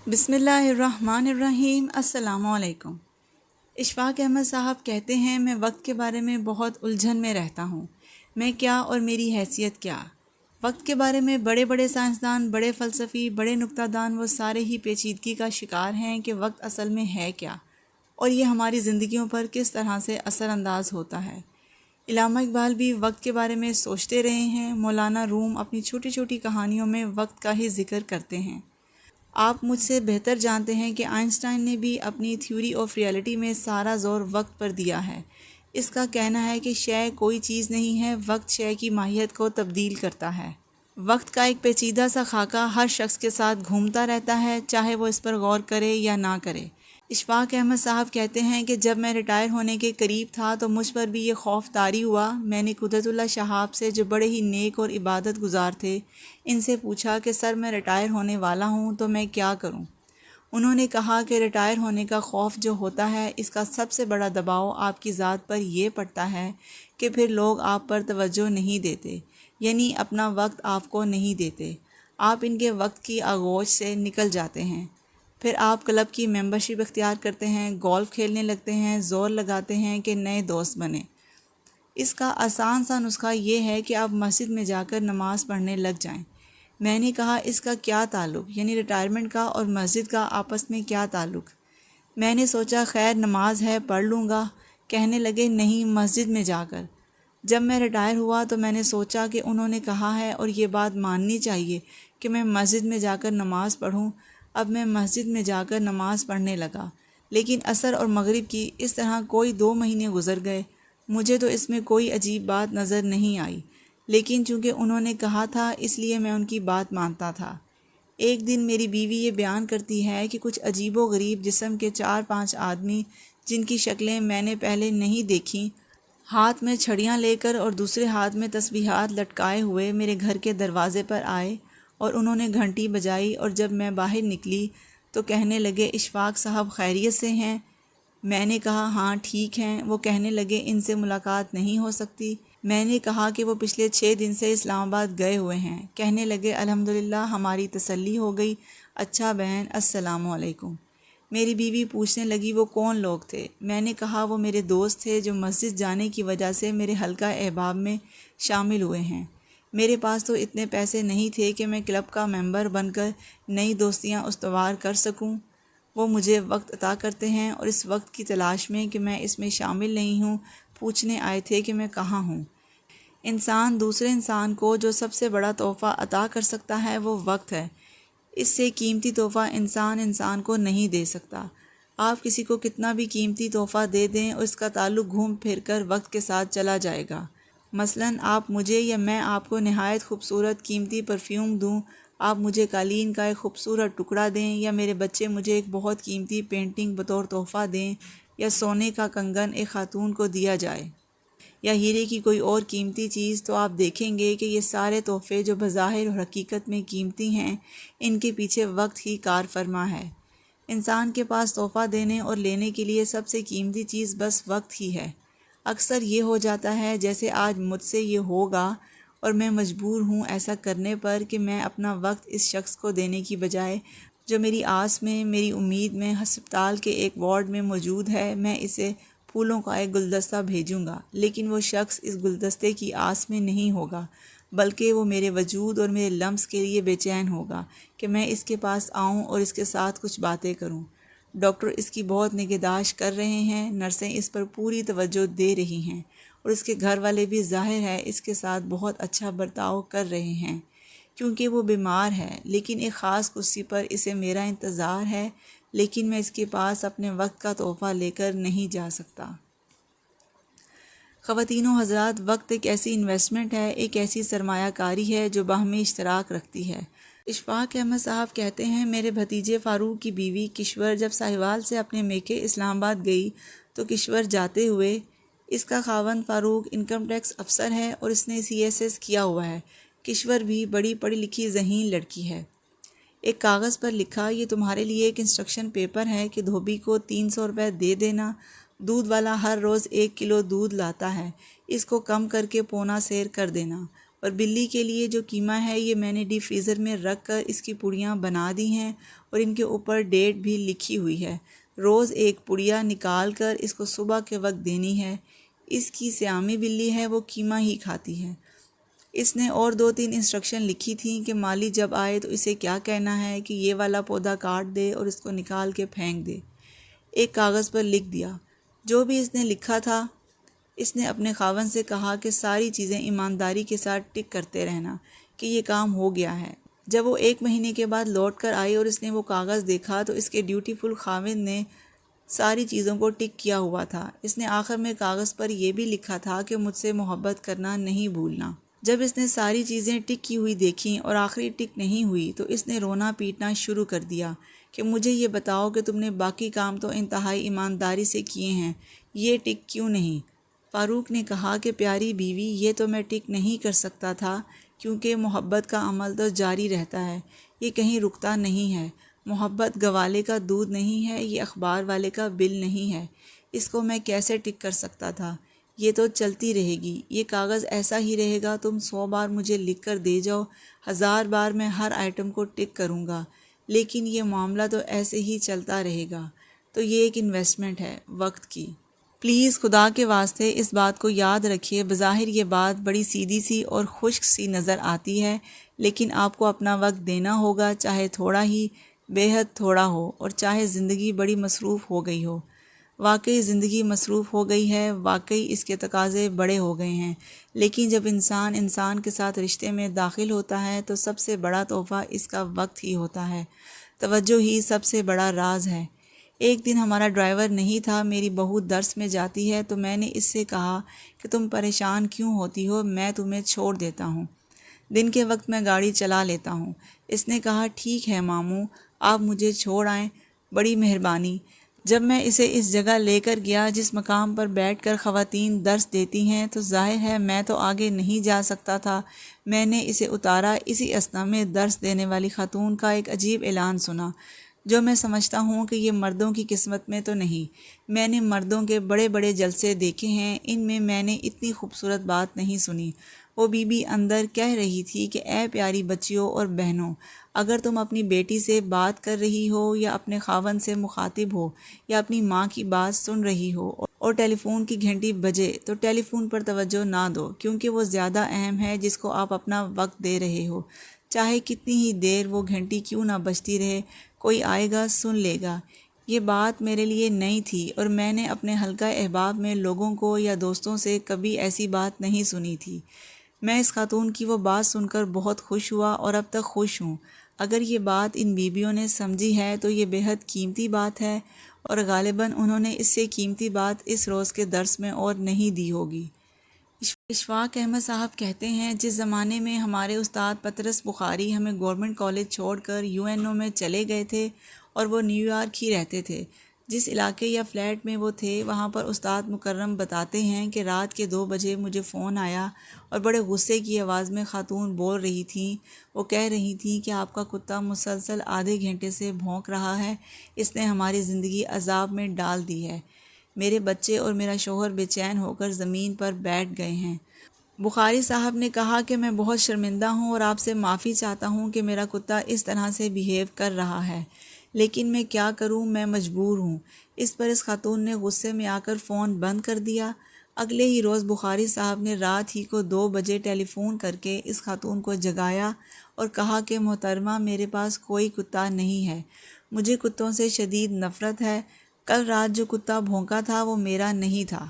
بسم اللہ الرحمن الرحیم۔ السلام علیکم۔ اشفاق احمد صاحب کہتے ہیں، میں وقت کے بارے میں بہت الجھن میں رہتا ہوں، میں کیا اور میری حیثیت کیا۔ وقت کے بارے میں بڑے بڑے سائنسدان، بڑے فلسفی، بڑے نکتہ دان وہ سارے ہی پیچیدگی کا شکار ہیں کہ وقت اصل میں ہے کیا اور یہ ہماری زندگیوں پر کس طرح سے اثر انداز ہوتا ہے۔ علامہ اقبال بھی وقت کے بارے میں سوچتے رہے ہیں، مولانا روم اپنی چھوٹی چھوٹی کہانیوں میں وقت کا ہی ذکر کرتے ہیں۔ آپ مجھ سے بہتر جانتے ہیں کہ آئنسٹائن نے بھی اپنی تھیوری آف ریئلٹی میں سارا زور وقت پر دیا ہے۔ اس کا کہنا ہے کہ شے کوئی چیز نہیں ہے، وقت شے کی ماہیت کو تبدیل کرتا ہے۔ وقت کا ایک پیچیدہ سا خاکہ ہر شخص کے ساتھ گھومتا رہتا ہے، چاہے وہ اس پر غور کرے یا نہ کرے۔ اشفاق احمد صاحب کہتے ہیں کہ جب میں ریٹائر ہونے کے قریب تھا تو مجھ پر بھی یہ خوف طاری ہوا۔ میں نے قدرت اللہ شہاب سے، جو بڑے ہی نیک اور عبادت گزار تھے، ان سے پوچھا کہ سر میں ریٹائر ہونے والا ہوں تو میں کیا کروں؟ انہوں نے کہا کہ ریٹائر ہونے کا خوف جو ہوتا ہے، اس کا سب سے بڑا دباؤ آپ کی ذات پر یہ پڑتا ہے کہ پھر لوگ آپ پر توجہ نہیں دیتے، یعنی اپنا وقت آپ کو نہیں دیتے، آپ ان کے وقت کی آغوش سے نکل جاتے ہیں۔ پھر آپ کلب کی ممبرشپ اختیار کرتے ہیں، گولف کھیلنے لگتے ہیں، زور لگاتے ہیں کہ نئے دوست بنیں۔ اس کا آسان سا نسخہ یہ ہے کہ آپ مسجد میں جا کر نماز پڑھنے لگ جائیں۔ میں نے کہا اس کا کیا تعلق، یعنی ریٹائرمنٹ کا اور مسجد کا آپس میں کیا تعلق؟ میں نے سوچا خیر نماز ہے پڑھ لوں گا۔ کہنے لگے نہیں، مسجد میں جا کر۔ جب میں ریٹائر ہوا تو میں نے سوچا کہ انہوں نے کہا ہے اور یہ بات ماننی چاہیے کہ میں مسجد میں جا کر نماز پڑھوں۔ اب میں مسجد میں جا کر نماز پڑھنے لگا، لیکن عصر اور مغرب کی اس طرح کوئی 2 مہینے گزر گئے۔ مجھے تو اس میں کوئی عجیب بات نظر نہیں آئی، لیکن چونکہ انہوں نے کہا تھا اس لیے میں ان کی بات مانتا تھا۔ ایک دن میری بیوی یہ بیان کرتی ہے کہ کچھ عجیب و غریب جسم کے 4-5 آدمی، جن کی شکلیں میں نے پہلے نہیں دیکھیں، ہاتھ میں چھڑیاں لے کر اور دوسرے ہاتھ میں تسبیحات لٹکائے ہوئے میرے گھر کے دروازے پر آئے اور انہوں نے گھنٹی بجائی، اور جب میں باہر نکلی تو کہنے لگے اشفاق صاحب خیریت سے ہیں؟ میں نے کہا ہاں ٹھیک ہیں۔ وہ کہنے لگے ان سے ملاقات نہیں ہو سکتی؟ میں نے کہا کہ وہ پچھلے 6 دن سے اسلام آباد گئے ہوئے ہیں۔ کہنے لگے الحمدللہ ہماری تسلی ہو گئی۔ اچھا بہن السلام علیکم۔ میری بیوی پوچھنے لگی وہ کون لوگ تھے؟ میں نے کہا وہ میرے دوست تھے جو مسجد جانے کی وجہ سے میرے حلقہ احباب میں شامل ہوئے ہیں۔ میرے پاس تو اتنے پیسے نہیں تھے کہ میں کلب کا ممبر بن کر نئی دوستیاں استوار کر سکوں۔ وہ مجھے وقت عطا کرتے ہیں اور اس وقت کی تلاش میں کہ میں اس میں شامل نہیں ہوں، پوچھنے آئے تھے کہ میں کہاں ہوں۔ انسان دوسرے انسان کو جو سب سے بڑا تحفہ عطا کر سکتا ہے وہ وقت ہے۔ اس سے قیمتی تحفہ انسان کو نہیں دے سکتا۔ آپ کسی کو کتنا بھی قیمتی تحفہ دے دیں، اس کا تعلق گھوم پھر کر وقت کے ساتھ چلا جائے گا۔ مثلاً آپ مجھے یا میں آپ کو نہایت خوبصورت قیمتی پرفیوم دوں، آپ مجھے قالین کا ایک خوبصورت ٹکڑا دیں، یا میرے بچے مجھے ایک بہت قیمتی پینٹنگ بطور تحفہ دیں، یا سونے کا کنگن ایک خاتون کو دیا جائے، یا ہیرے کی کوئی اور قیمتی چیز، تو آپ دیکھیں گے کہ یہ سارے تحفے جو بظاہر اور حقیقت میں قیمتی ہیں، ان کے پیچھے وقت ہی کار فرما ہے۔ انسان کے پاس تحفہ دینے اور لینے کے لیے سب سے قیمتی چیز بس وقت ہی ہے۔ اکثر یہ ہو جاتا ہے جیسے آج مجھ سے یہ ہوگا، اور میں مجبور ہوں ایسا کرنے پر کہ میں اپنا وقت اس شخص کو دینے کی بجائے جو میری آس میں، میری امید میں ہسپتال کے ایک وارڈ میں موجود ہے، میں اسے پھولوں کا ایک گلدستہ بھیجوں گا، لیکن وہ شخص اس گلدستے کی آس میں نہیں ہوگا، بلکہ وہ میرے وجود اور میرے لمس کے لیے بے چین ہوگا کہ میں اس کے پاس آؤں اور اس کے ساتھ کچھ باتیں کروں۔ ڈاکٹر اس کی بہت نگہداشت کر رہے ہیں، نرسیں اس پر پوری توجہ دے رہی ہیں، اور اس کے گھر والے بھی ظاہر ہے اس کے ساتھ بہت اچھا برتاؤ کر رہے ہیں، کیونکہ وہ بیمار ہے، لیکن ایک خاص کرسی پر اسے میرا انتظار ہے، لیکن میں اس کے پاس اپنے وقت کا تحفہ لے کر نہیں جا سکتا۔ خواتین و حضرات، وقت ایک ایسی انویسٹمنٹ ہے، ایک ایسی سرمایہ کاری ہے جو باہمی اشتراک رکھتی ہے۔ اشفاق احمد صاحب کہتے ہیں میرے بھتیجے فاروق کی بیوی کشور جب ساہیوال سے اپنے میکے اسلام آباد گئی تو کشور جاتے ہوئے، اس کا خاوند فاروق انکم ٹیکس افسر ہے اور اس نے CSS کیا ہوا ہے، کشور بھی بڑی پڑھی لکھی ذہین لڑکی ہے، ایک کاغذ پر لکھا یہ تمہارے لیے ایک انسٹرکشن پیپر ہے کہ دھوبی کو 300 روپے دے دینا، دودھ والا ہر روز 1 کلو دودھ لاتا ہے، اس کو کم کر کے 1.25 سیر کر دینا، اور بلی کے لیے جو قیمہ ہے یہ میں نے ڈی فریزر میں رکھ کر اس کی پڑیاں بنا دی ہیں اور ان کے اوپر ڈیٹ بھی لکھی ہوئی ہے۔ روز ایک پڑیا نکال کر اس کو صبح کے وقت دینی ہے۔ اس کی سیامی بلی ہے، وہ قیمہ ہی کھاتی ہے۔ اس نے اور 2-3 انسٹرکشن لکھی تھیں کہ مالی جب آئے تو اسے کیا کہنا ہے کہ یہ والا پودا کاٹ دے اور اس کو نکال کے پھینک دے۔ ایک کاغذ پر لکھ دیا۔ جو بھی اس نے لکھا تھا، اس نے اپنے خاوند سے کہا کہ ساری چیزیں ایمانداری کے ساتھ ٹک کرتے رہنا کہ یہ کام ہو گیا ہے۔ جب وہ 1 مہینے کے بعد لوٹ کر آئی اور اس نے وہ کاغذ دیکھا تو اس کے ڈیوٹی فل خاوند نے ساری چیزوں کو ٹک کیا ہوا تھا۔ اس نے آخر میں کاغذ پر یہ بھی لکھا تھا کہ مجھ سے محبت کرنا نہیں بھولنا۔ جب اس نے ساری چیزیں ٹک کی ہوئی دیکھیں اور آخری ٹک نہیں ہوئی تو اس نے رونا پیٹنا شروع کر دیا کہ مجھے یہ بتاؤ کہ تم نے باقی کام تو انتہائی ایمانداری سے کیے ہیں، یہ ٹک کیوں نہیں؟ فاروق نے کہا کہ پیاری بیوی، یہ تو میں ٹک نہیں کر سکتا تھا کیونکہ محبت کا عمل تو جاری رہتا ہے، یہ کہیں رکتا نہیں ہے۔ محبت گوالے کا دودھ نہیں ہے، یہ اخبار والے کا بل نہیں ہے، اس کو میں کیسے ٹک کر سکتا تھا؟ یہ تو چلتی رہے گی، یہ کاغذ ایسا ہی رہے گا، تم 100 بار مجھے لکھ کر دے جاؤ، 1000 بار میں ہر آئٹم کو ٹک کروں گا، لیکن یہ معاملہ تو ایسے ہی چلتا رہے گا۔ تو یہ ایک انویسٹمنٹ ہے، وقت کی۔ پلیز خدا کے واسطے اس بات کو یاد رکھیے۔ بظاہر یہ بات بڑی سیدھی سی اور خشک سی نظر آتی ہے، لیکن آپ کو اپنا وقت دینا ہوگا، چاہے تھوڑا ہی، بے حد تھوڑا ہو، اور چاہے زندگی بڑی مصروف ہو گئی ہو۔ واقعی زندگی مصروف ہو گئی ہے، واقعی اس کے تقاضے بڑے ہو گئے ہیں، لیکن جب انسان کے ساتھ رشتے میں داخل ہوتا ہے تو سب سے بڑا تحفہ اس کا وقت ہی ہوتا ہے۔ توجہ ہی سب سے بڑا راز ہے۔ ایک دن ہمارا ڈرائیور نہیں تھا، میری بہو درس میں جاتی ہے تو میں نے اس سے کہا کہ تم پریشان کیوں ہوتی ہو، میں تمہیں چھوڑ دیتا ہوں، دن کے وقت میں گاڑی چلا لیتا ہوں۔ اس نے کہا ٹھیک ہے ماموں، آپ مجھے چھوڑ آئیں، بڑی مہربانی۔ جب میں اسے اس جگہ لے کر گیا جس مقام پر بیٹھ کر خواتین درس دیتی ہیں تو ظاہر ہے میں تو آگے نہیں جا سکتا تھا۔ میں نے اسے اتارا۔ اسی اثنا میں درس دینے والی خاتون کا ایک عجیب اعلان سنا، جو میں سمجھتا ہوں کہ یہ مردوں کی قسمت میں تو نہیں۔ میں نے مردوں کے بڑے بڑے جلسے دیکھے ہیں، ان میں نے اتنی خوبصورت بات نہیں سنی۔ وہ بی بی اندر کہہ رہی تھی کہ اے پیاری بچیوں اور بہنوں، اگر تم اپنی بیٹی سے بات کر رہی ہو یا اپنے خاوند سے مخاطب ہو یا اپنی ماں کی بات سن رہی ہو اور ٹیلی فون کی گھنٹی بجے تو ٹیلی فون پر توجہ نہ دو، کیونکہ وہ زیادہ اہم ہے جس کو آپ اپنا وقت دے رہے ہو۔ چاہے کتنی ہی دیر وہ گھنٹی کیوں نہ بجتی رہے، کوئی آئے گا سن لے گا۔ یہ بات میرے لیے نئی تھی اور میں نے اپنے حلقہ احباب میں لوگوں کو یا دوستوں سے کبھی ایسی بات نہیں سنی تھی۔ میں اس خاتون کی وہ بات سن کر بہت خوش ہوا اور اب تک خوش ہوں۔ اگر یہ بات ان بیویوں نے سمجھی ہے تو یہ بے حد قیمتی بات ہے، اور غالباً انہوں نے اس سے قیمتی بات اس روز کے درس میں اور نہیں دی ہوگی۔ اشفاق احمد صاحب کہتے ہیں، جس زمانے میں ہمارے استاد پطرس بخاری ہمیں گورنمنٹ کالج چھوڑ کر UNO میں چلے گئے تھے اور وہ نیو یارک ہی رہتے تھے، جس علاقے یا فلیٹ میں وہ تھے وہاں پر استاد مکرم بتاتے ہیں کہ رات کے 2 بجے مجھے فون آیا اور بڑے غصے کی آواز میں خاتون بول رہی تھیں۔ وہ کہہ رہی تھیں کہ آپ کا کتا مسلسل آدھے گھنٹے سے بھونک رہا ہے، اس نے ہماری زندگی عذاب میں ڈال دی ہے۔ میرے بچے اور میرا شوہر بے چین ہو کر زمین پر بیٹھ گئے ہیں۔ بخاری صاحب نے کہا کہ میں بہت شرمندہ ہوں اور آپ سے معافی چاہتا ہوں کہ میرا کتا اس طرح سے بیہیو کر رہا ہے، لیکن میں کیا کروں، میں مجبور ہوں۔ اس پر اس خاتون نے غصے میں آ کر فون بند کر دیا۔ اگلے ہی روز بخاری صاحب نے رات ہی کو 2 بجے ٹیلی فون کر کے اس خاتون کو جگایا اور کہا کہ محترمہ، میرے پاس کوئی کتا نہیں ہے، مجھے کتوں سے شدید نفرت ہے، کل رات جو کتا بھونکا تھا وہ میرا نہیں تھا۔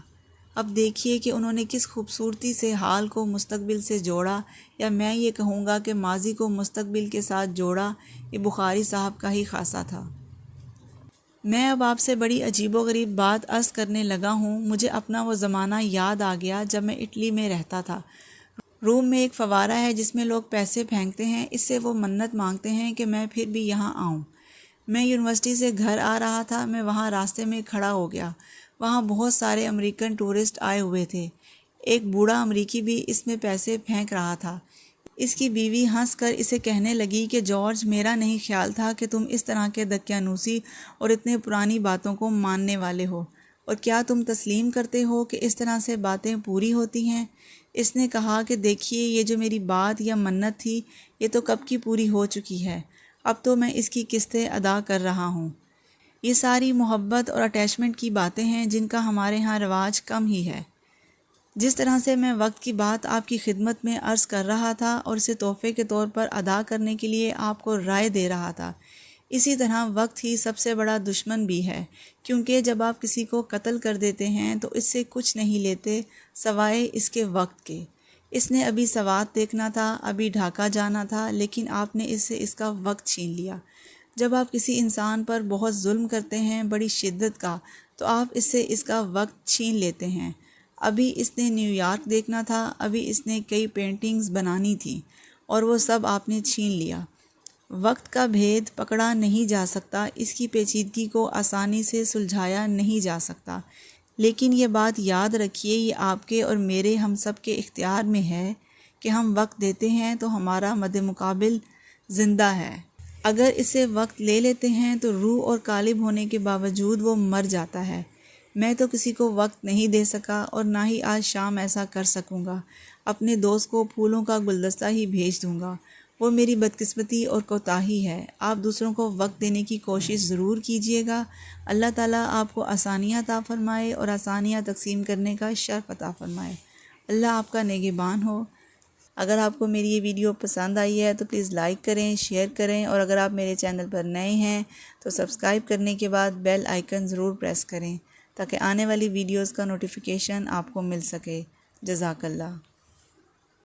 اب دیکھیے کہ انہوں نے کس خوبصورتی سے حال کو مستقبل سے جوڑا، یا میں یہ کہوں گا کہ ماضی کو مستقبل کے ساتھ جوڑا۔ یہ بخاری صاحب کا ہی خاصہ تھا۔ میں اب آپ سے بڑی عجیب و غریب بات عرض کرنے لگا ہوں۔ مجھے اپنا وہ زمانہ یاد آ گیا جب میں اٹلی میں رہتا تھا۔ روم میں ایک فوارہ ہے جس میں لوگ پیسے پھینکتے ہیں، اس سے وہ منت مانگتے ہیں کہ میں پھر بھی یہاں آؤں۔ میں یونیورسٹی سے گھر آ رہا تھا، میں وہاں راستے میں کھڑا ہو گیا۔ وہاں بہت سارے امریکن ٹورسٹ آئے ہوئے تھے۔ ایک بوڑھا امریکی بھی اس میں پیسے پھینک رہا تھا۔ اس کی بیوی ہنس کر اسے کہنے لگی کہ جارج، میرا نہیں خیال تھا کہ تم اس طرح کے دقیانوسی اور اتنے پرانی باتوں کو ماننے والے ہو۔ اور کیا تم تسلیم کرتے ہو کہ اس طرح سے باتیں پوری ہوتی ہیں؟ اس نے کہا کہ دیکھیے، یہ جو میری بات یا منت تھی یہ تو کب کی پوری ہو چکی ہے، اب تو میں اس کی قسطیں ادا کر رہا ہوں۔ یہ ساری محبت اور اٹیچمنٹ کی باتیں ہیں جن کا ہمارے ہاں رواج کم ہی ہے۔ جس طرح سے میں وقت کی بات آپ کی خدمت میں عرض کر رہا تھا اور اسے تحفے کے طور پر ادا کرنے کے لیے آپ کو رائے دے رہا تھا، اسی طرح وقت ہی سب سے بڑا دشمن بھی ہے، کیونکہ جب آپ کسی کو قتل کر دیتے ہیں تو اس سے کچھ نہیں لیتے سوائے اس کے وقت کے۔ اس نے ابھی سوات دیکھنا تھا، ابھی ڈھاکہ جانا تھا، لیکن آپ نے اس سے اس کا وقت چھین لیا۔ جب آپ کسی انسان پر بہت ظلم کرتے ہیں، بڑی شدت کا، تو آپ اس سے اس کا وقت چھین لیتے ہیں۔ ابھی اس نے نیو یارک دیکھنا تھا، ابھی اس نے کئی پینٹنگز بنانی تھیں، اور وہ سب آپ نے چھین لیا۔ وقت کا بھید پکڑا نہیں جا سکتا، اس کی پیچیدگی کو آسانی سے سلجھایا نہیں جا سکتا، لیکن یہ بات یاد رکھیے، یہ آپ کے اور میرے ہم سب کے اختیار میں ہے کہ ہم وقت دیتے ہیں تو ہمارا مد مقابل زندہ ہے۔ اگر اسے وقت لے لیتے ہیں تو روح اور غالب ہونے کے باوجود وہ مر جاتا ہے۔ میں تو کسی کو وقت نہیں دے سکا اور نہ ہی آج شام ایسا کر سکوں گا، اپنے دوست کو پھولوں کا گلدستہ ہی بھیج دوں گا۔ وہ میری بدقسمتی اور کوتاہی ہے۔ آپ دوسروں کو وقت دینے کی کوشش ضرور کیجیے گا۔ اللہ تعالیٰ آپ کو آسانیاں عطا فرمائے اور آسانیاں تقسیم کرنے کا شرف عطا فرمائے۔ اللہ آپ کا نگہبان ہو۔ اگر آپ کو میری یہ ویڈیو پسند آئی ہے تو پلیز لائک کریں، شیئر کریں، اور اگر آپ میرے چینل پر نئے ہیں تو سبسکرائب کرنے کے بعد بیل آئیکن ضرور پریس کریں تاکہ آنے والی ویڈیوز کا نوٹیفیکیشن آپ کو مل سکے۔ جزاک اللہ۔